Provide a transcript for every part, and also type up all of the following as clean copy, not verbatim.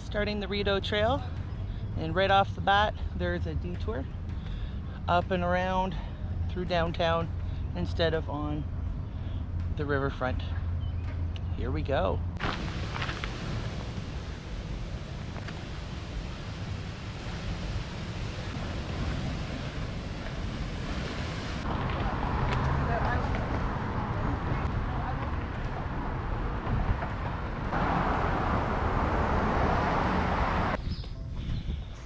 Starting the Rideau Trail, and right off the bat there's a detour up and around through downtown instead of on the riverfront. Here we go.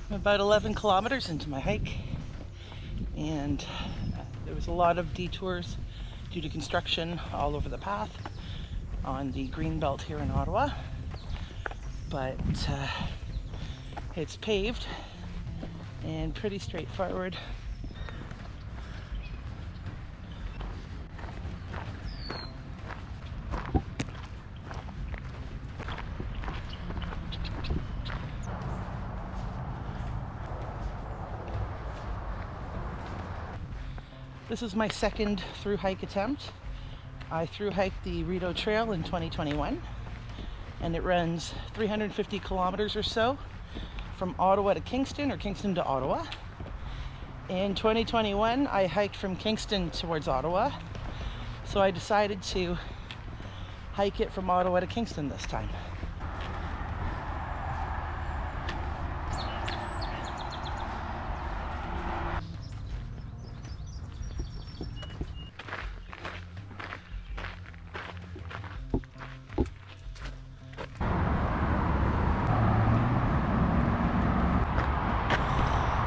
I'm about 11 kilometers into my hike, and there was a lot of detours due to construction all over the path on the green belt here in Ottawa, but it's paved and pretty straightforward. This is my second through-hike attempt. I through-hiked the Rideau Trail in 2021, and it runs 350 kilometers or so from Ottawa to Kingston, or Kingston to Ottawa. In 2021, I hiked from Kingston towards Ottawa, so I decided to hike it from Ottawa to Kingston this time.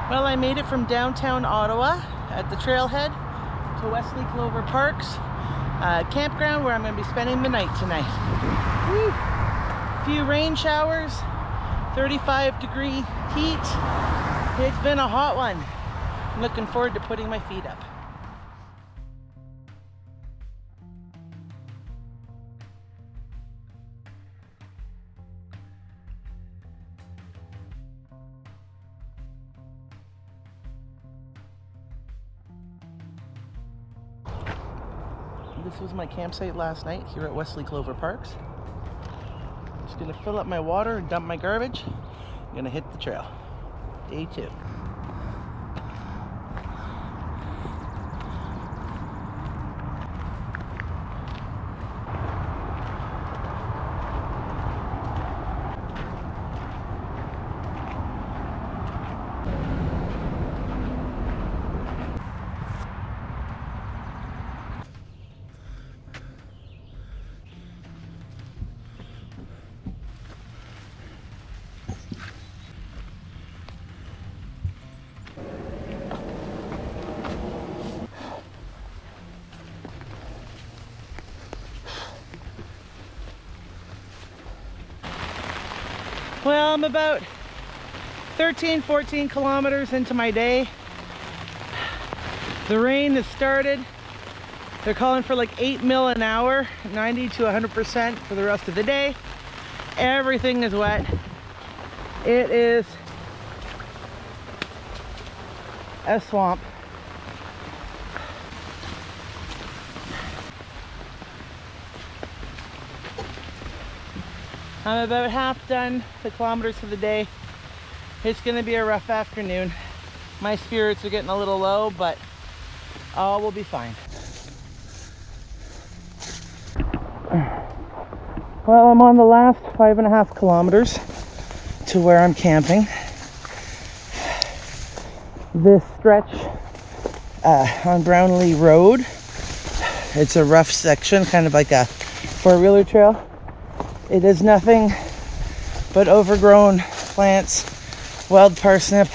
Well, I made it from downtown Ottawa at the trailhead to Wesley Clover Park's campground, where I'm going to be spending the night tonight. Woo. Few rain showers, 35-degree heat. It's been a hot one. I'm looking forward to putting my feet up. This was my campsite last night here at Wesley Clover Parks. Just gonna fill up my water and dump my garbage. I'm gonna hit the trail. Day 2. Well, I'm about 13, 14 kilometers into my day. The rain has started. They're calling for like 8 mil an hour, 90 to 100% for the rest of the day. Everything is wet. It is a swamp. I'm about half done the kilometers for the day. It's gonna be a rough afternoon. My spirits are getting a little low, but all will be fine. Well, I'm on the last 5.5 kilometers to where I'm camping. This stretch on Brownlee Road, it's a rough section, kind of like a four-wheeler trail. It is nothing but overgrown plants, wild parsnip,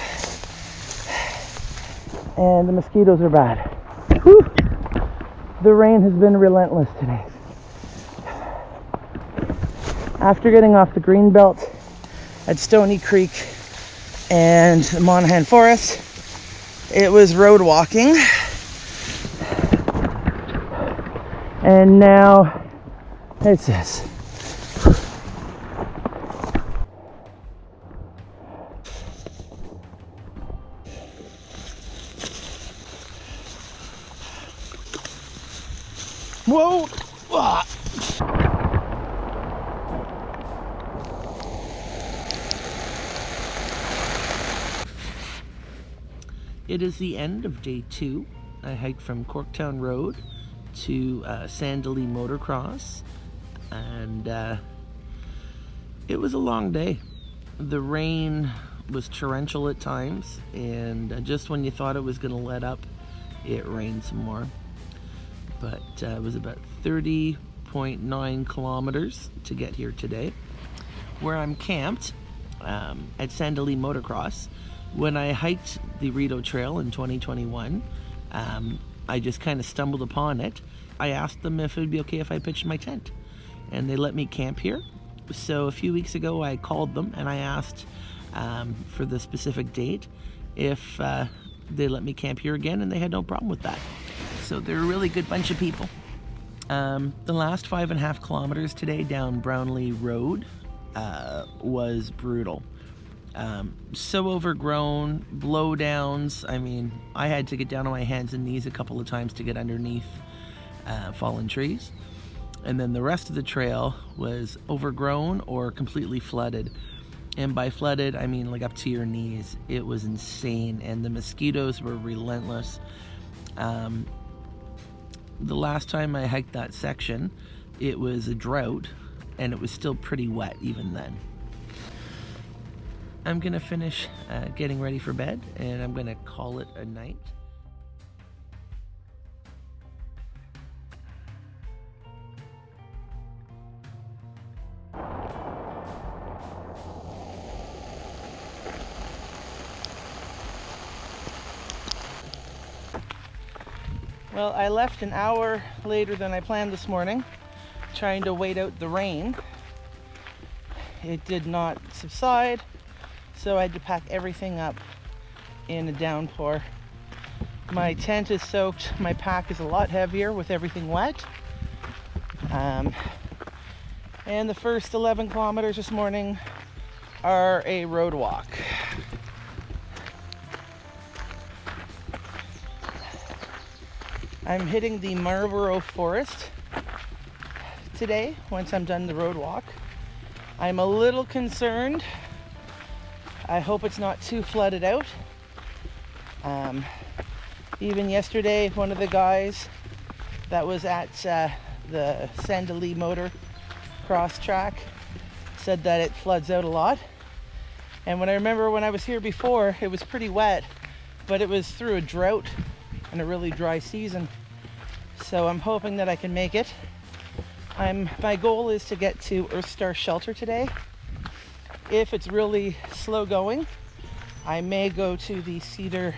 and the mosquitoes are bad. Whew. The rain has been relentless today. After getting off the green belt at Stony Creek and the Monaghan Forest, it was road walking. And now it's this. Whoa! Ah. It is the end of day 2. I hiked from Corktown Road to Sandaley Motocross, and it was a long day. The rain was torrential at times, and just when you thought it was going to let up, it rained some more. But it was about 30.9 kilometers to get here today. Where I'm camped at Sandaley Motocross. When I hiked the Rideau Trail in 2021, I just kind of stumbled upon it. I asked them if it would be okay if I pitched my tent, and they let me camp here. So a few weeks ago I called them and I asked for the specific date if they let me camp here again, and they had no problem with that. So they're a really good bunch of people. The last 5.5 kilometers today down Brownlee Road was brutal. So overgrown, blowdowns. I mean, I had to get down on my hands and knees a couple of times to get underneath fallen trees. And then the rest of the trail was overgrown or completely flooded. And by flooded, I mean like up to your knees. It was insane, and the mosquitoes were relentless. The last time I hiked that section, it was a drought, and it was still pretty wet even then. I'm gonna finish getting ready for bed, and I'm gonna call it a night. Well, I left an hour later than I planned this morning, trying to wait out the rain. It did not subside, so I had to pack everything up in a downpour. My tent is soaked, my pack is a lot heavier with everything wet. And the first 11 kilometers this morning are a road walk. I'm hitting the Marlborough Forest today once I'm done the road walk. I'm a little concerned. I hope it's not too flooded out. Even yesterday, one of the guys that was at the Sandaley Motocross track said that it floods out a lot. And when I remember when I was here before, it was pretty wet, but it was through a drought and a really dry season. So I'm hoping that I can make it. My goal is to get to Earth Star Shelter today. If it's really slow going, I may go to the Cedar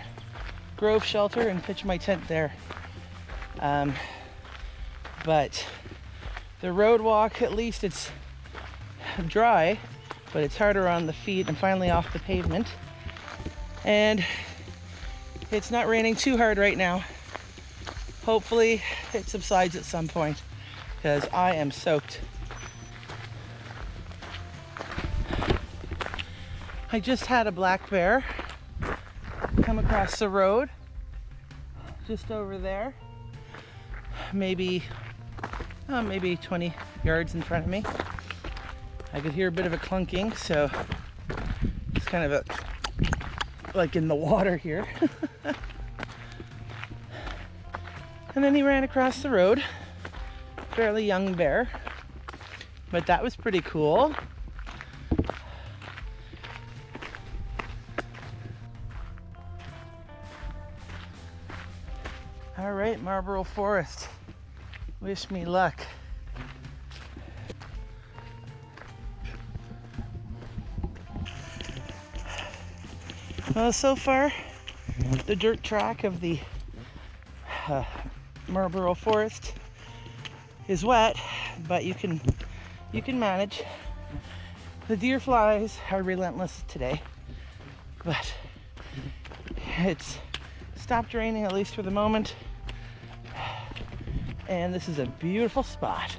Grove Shelter and pitch my tent there. But the road walk, at least it's dry, but it's harder on the feet. I'm finally off the pavement. And it's not raining too hard right now. Hopefully it subsides at some point, because I am soaked. I just had a black bear come across the road just over there, maybe 20 yards in front of me. I could hear a bit of a clunking, so it's kind of like in the water here. And then he ran across the road. Fairly young bear, but that was pretty cool. All right, Marlborough Forest. Wish me luck. Well, so far, the dirt track of the Marlborough Forest is wet, but you can manage. The deer flies are relentless today, but it's stopped raining, at least for the moment, and this is a beautiful spot.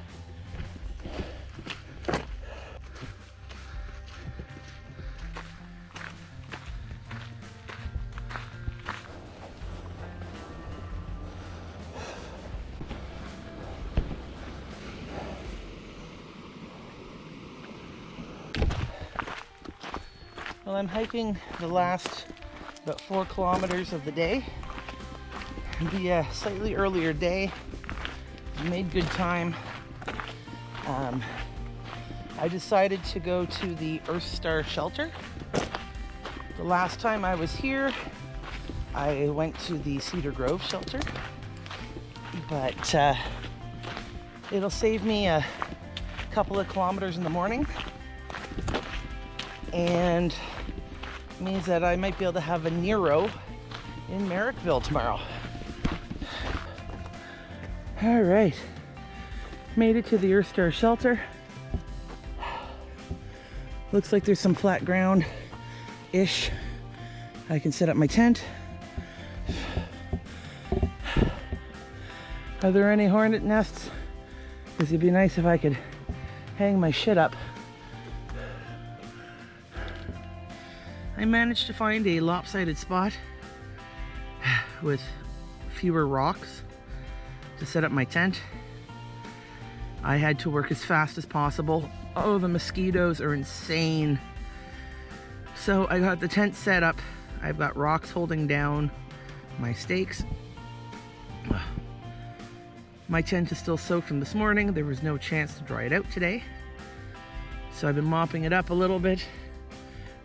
Well, I'm hiking the last about 4 kilometers of the day. It'll be a slightly earlier day. Made good time. I decided to go to the Earth Star shelter. The last time I was here, I went to the Cedar Grove shelter, but it'll save me a couple of kilometers in the morning, and means that I might be able to have a Nero in Merrickville tomorrow. All right, made it to the Earth Star shelter. Looks like there's some flat ground-ish. I can set up my tent. Are there any hornet nests? Because it'd be nice if I could hang my shit up. I managed to find a lopsided spot with fewer rocks to set up my tent. I had to work as fast as possible. Oh, the mosquitoes are insane. So I got the tent set up. I've got rocks holding down my stakes. My tent is still soaked from this morning. There was no chance to dry it out today. So I've been mopping it up a little bit.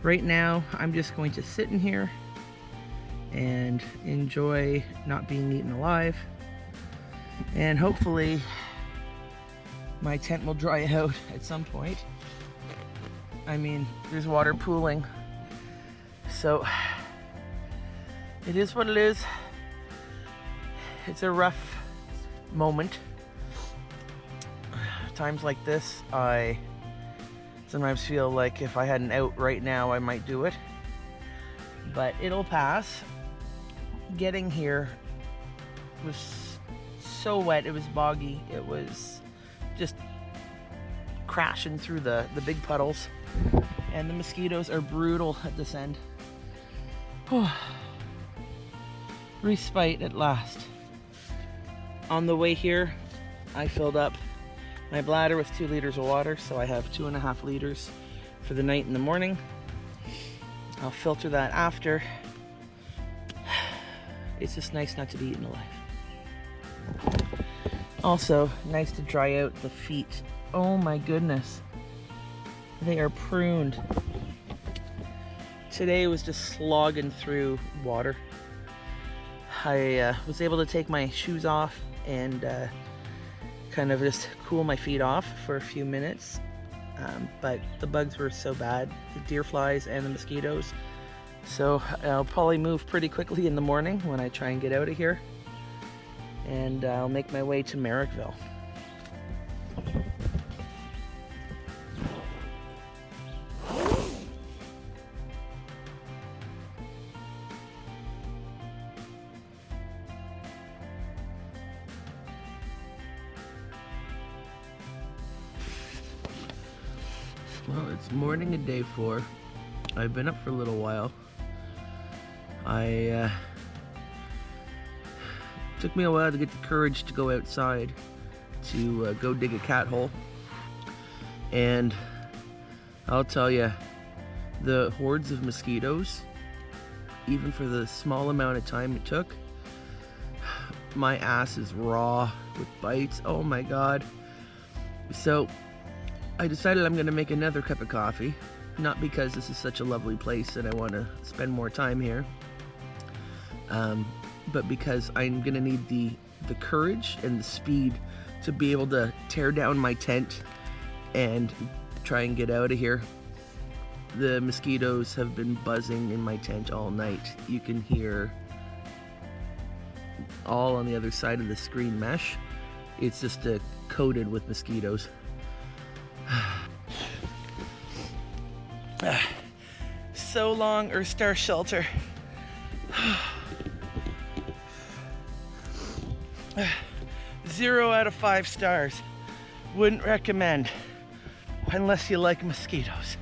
Right now, I'm just going to sit in here and enjoy not being eaten alive. And hopefully, my tent will dry out at some point. I mean, there's water pooling. So, it is what it is. It's a rough moment. Times like this, I sometimes feel like if I had an out right now, I might do it. But it'll pass. Getting here was so wet, it was boggy, it was just crashing through the big puddles, and the mosquitoes are brutal at this end. Respite at last. On the way here, I filled up my bladder with 2 liters of water, so I have 2.5 liters for the night and the morning. I'll filter that after. It's just nice not to be eaten alive. Also, nice to dry out the feet. Oh my goodness. They are pruned. Today was just slogging through water. I was able to take my shoes off and kind of just cool my feet off for a few minutes. But the bugs were so bad, the deer flies and the mosquitoes. So I'll probably move pretty quickly in the morning when I try and get out of here. And I'll make my way to Merrickville. Well, it's morning of day 4. I've been up for a little while. Took me a while to get the courage to go outside to go dig a cat hole. And I'll tell you, the hordes of mosquitoes, even for the small amount of time it took, my ass is raw with bites. Oh my God. So I decided I'm gonna make another cup of coffee, not because this is such a lovely place and I want to spend more time here, but because I'm gonna need the courage and the speed to be able to tear down my tent and try and get out of here. The mosquitoes have been buzzing in my tent all night. You can hear all on the other side of the screen mesh. It's just coated with mosquitoes. So long, Earth Star shelter. 0 out of 5 stars. Wouldn't recommend unless you like mosquitoes.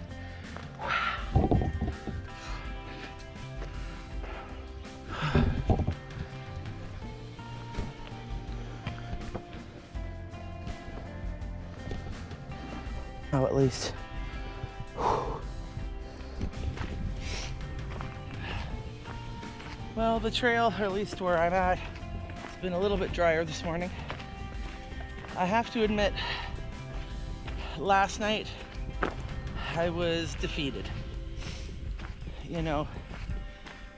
Oh, at least. Well, the trail, or at least where I'm at, it's been a little bit drier this morning. I have to admit, last night I was defeated. You know,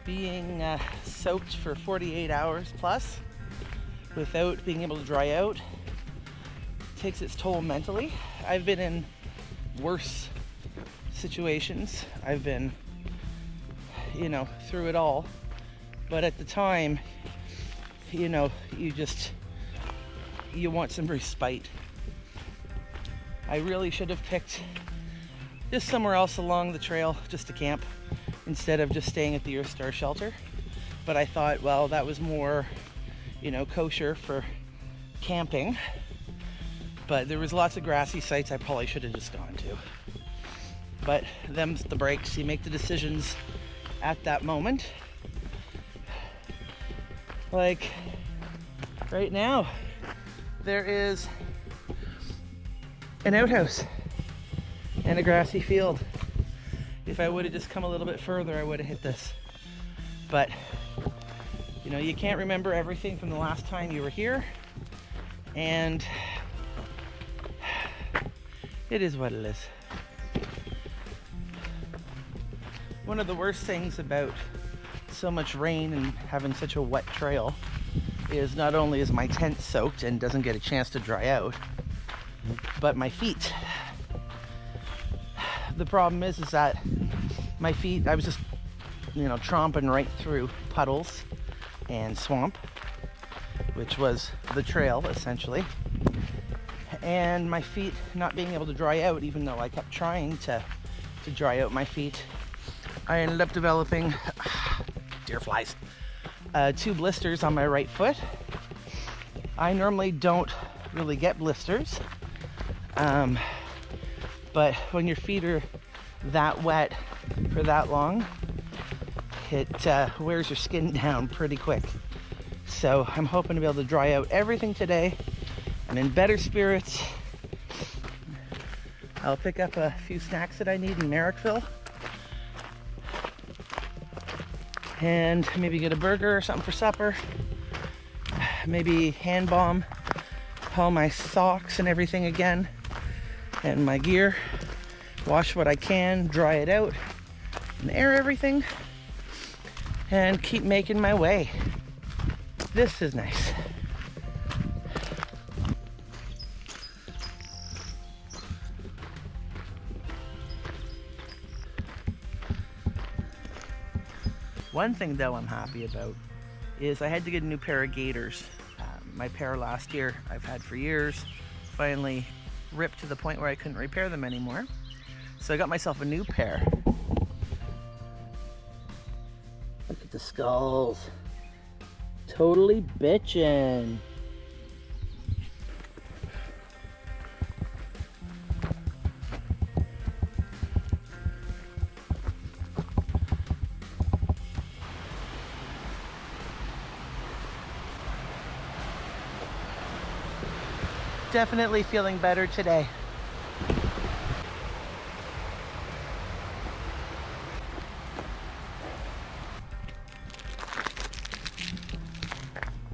being soaked for 48 hours plus without being able to dry out takes its toll mentally. I've been in worse situations. I've been, you know, through it all. But at the time, you know, you want some respite. I really should have picked just somewhere else along the trail just to camp instead of just staying at the Earth Star shelter. But I thought, well, that was more, you know, kosher for camping. But there was lots of grassy sites I probably should have just gone to. But them's the breaks. You make the decisions at that moment. Like right now, there is an outhouse and a grassy field. If I would have just come a little bit further, I would have hit this. But, you know, you can't remember everything from the last time you were here. And it is what it is. One of the worst things about so much rain and having such a wet trail is not only is my tent soaked and doesn't get a chance to dry out, but my feet. The problem is that my feet, I was just, you know, tromping right through puddles and swamp, which was the trail essentially, and my feet not being able to dry out, even though I kept trying to dry out my feet. I ended up developing deer flies, 2 blisters on my right foot. I normally don't really get blisters, but when your feet are that wet for that long, it wears your skin down pretty quick. So I'm hoping to be able to dry out everything today. I'm in better spirits. I'll pick up a few snacks that I need in Merrickville, and maybe get a burger or something for supper. Maybe hand bomb all my socks and everything again, and my gear. Wash what I can, dry it out, and air everything, and keep making my way. This is nice. One thing though I'm happy about is I had to get a new pair of gaiters. My pair last year I've had for years finally ripped to the point where I couldn't repair them anymore. So I got myself a new pair. Look at the skulls. Totally bitchin'. Definitely feeling better today.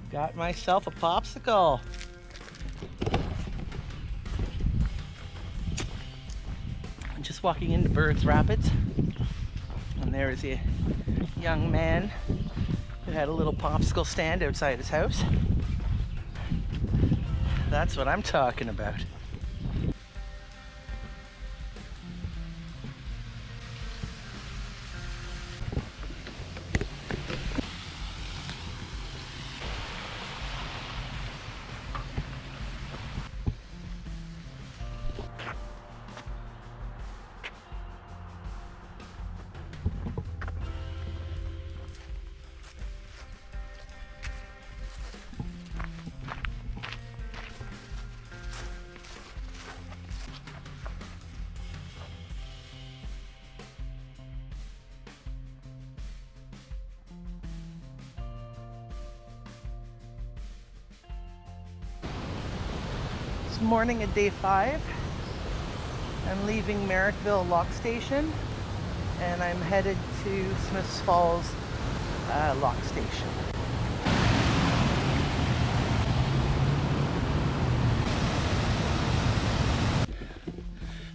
Got myself a popsicle. I'm just walking into Birds Rapids, and there is a young man who had a little popsicle stand outside his house. That's what I'm talking about. Morning of day 5. I'm leaving Merrickville Lock Station and I'm headed to Smiths Falls lock station.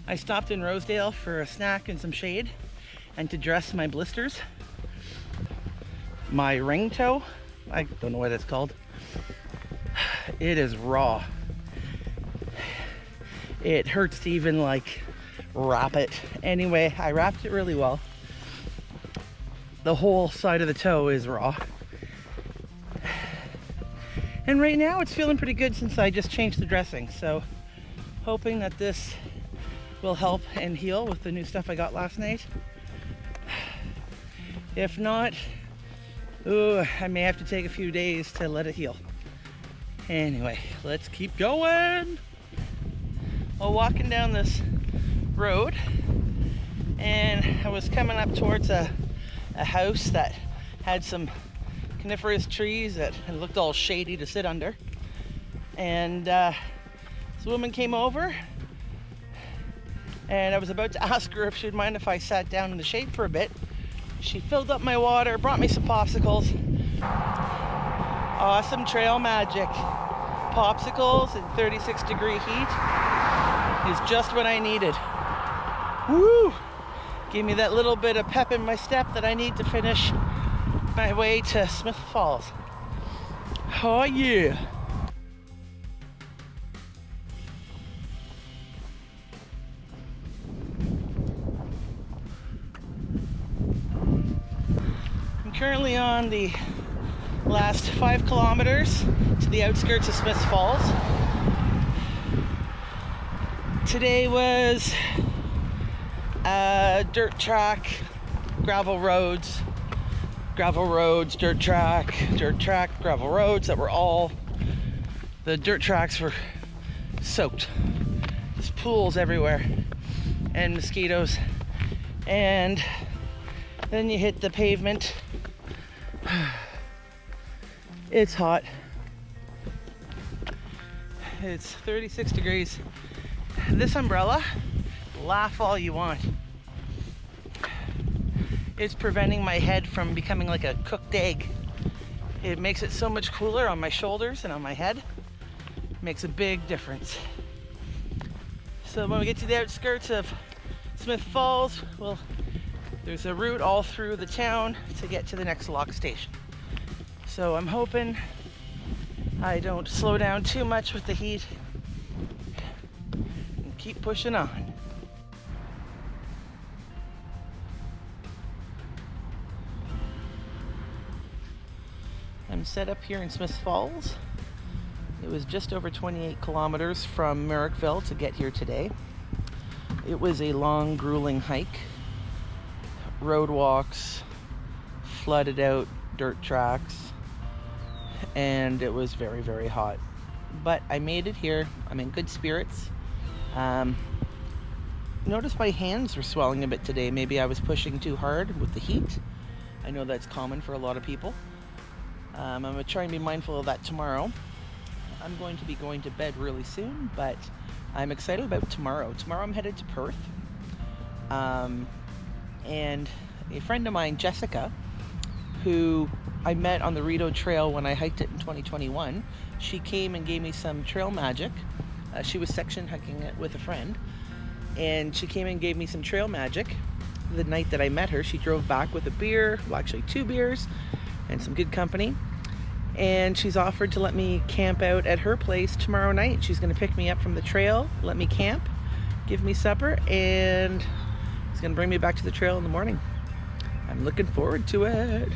I stopped in Rosedale for a snack and some shade and to dress my blisters. My ring toe, I don't know what it's called. It is raw. It hurts to even like wrap it. Anyway, I wrapped it really well. The whole side of the toe is raw. And right now it's feeling pretty good since I just changed the dressing. So hoping that this will help and heal with the new stuff I got last night. If not, I may have to take a few days to let it heal. Anyway, let's keep going. Well, walking down this road, and I was coming up towards a house that had some coniferous trees that looked all shady to sit under. And this woman came over, and I was about to ask her if she'd mind if I sat down in the shade for a bit. She filled up my water, brought me some popsicles. Awesome trail magic. Popsicles in 36-degree heat is just what I needed. Woo! Gave me that little bit of pep in my step that I need to finish my way to Smith Falls. Oh yeah! I'm currently on the last 5 kilometers to the outskirts of Smith Falls. Today was dirt track, gravel roads, dirt track, gravel roads that were all, the dirt tracks were soaked. There's pools everywhere and mosquitoes. And then you hit the pavement. It's hot. It's 36 degrees. This umbrella, laugh all you want. It's preventing my head from becoming like a cooked egg. It makes it so much cooler on my shoulders and on my head. It makes a big difference. So when we get to the outskirts of Smith Falls, well, there's a route all through the town to get to the next lock station. So I'm hoping I don't slow down too much with the heat and keep pushing on. I'm set up here in Smith Falls. It was just over 28 kilometers from Merrickville to get here today. It was a long, grueling hike. Road walks, flooded out dirt tracks, and it was very, very hot. But I made it here. I'm in good spirits. Noticed my hands were swelling a bit today. Maybe I was pushing too hard with the heat. I know that's common for a lot of people. I'm going to try and be mindful of that tomorrow. I'm going to be going to bed really soon, but I'm excited about tomorrow. Tomorrow I'm headed to Perth. And a friend of mine, Jessica, who I met on the Rideau Trail when I hiked it in 2021, she came and gave me some trail magic. She was section hiking it with a friend, and she came and gave me some trail magic the night that I met her. She drove back with a beer, well, actually 2 beers, and some good company. And she's offered to let me camp out at her place tomorrow night. She's going to pick me up from the trail, let me camp, give me supper, and she's going to bring me back to the trail in the morning. I'm looking forward to it.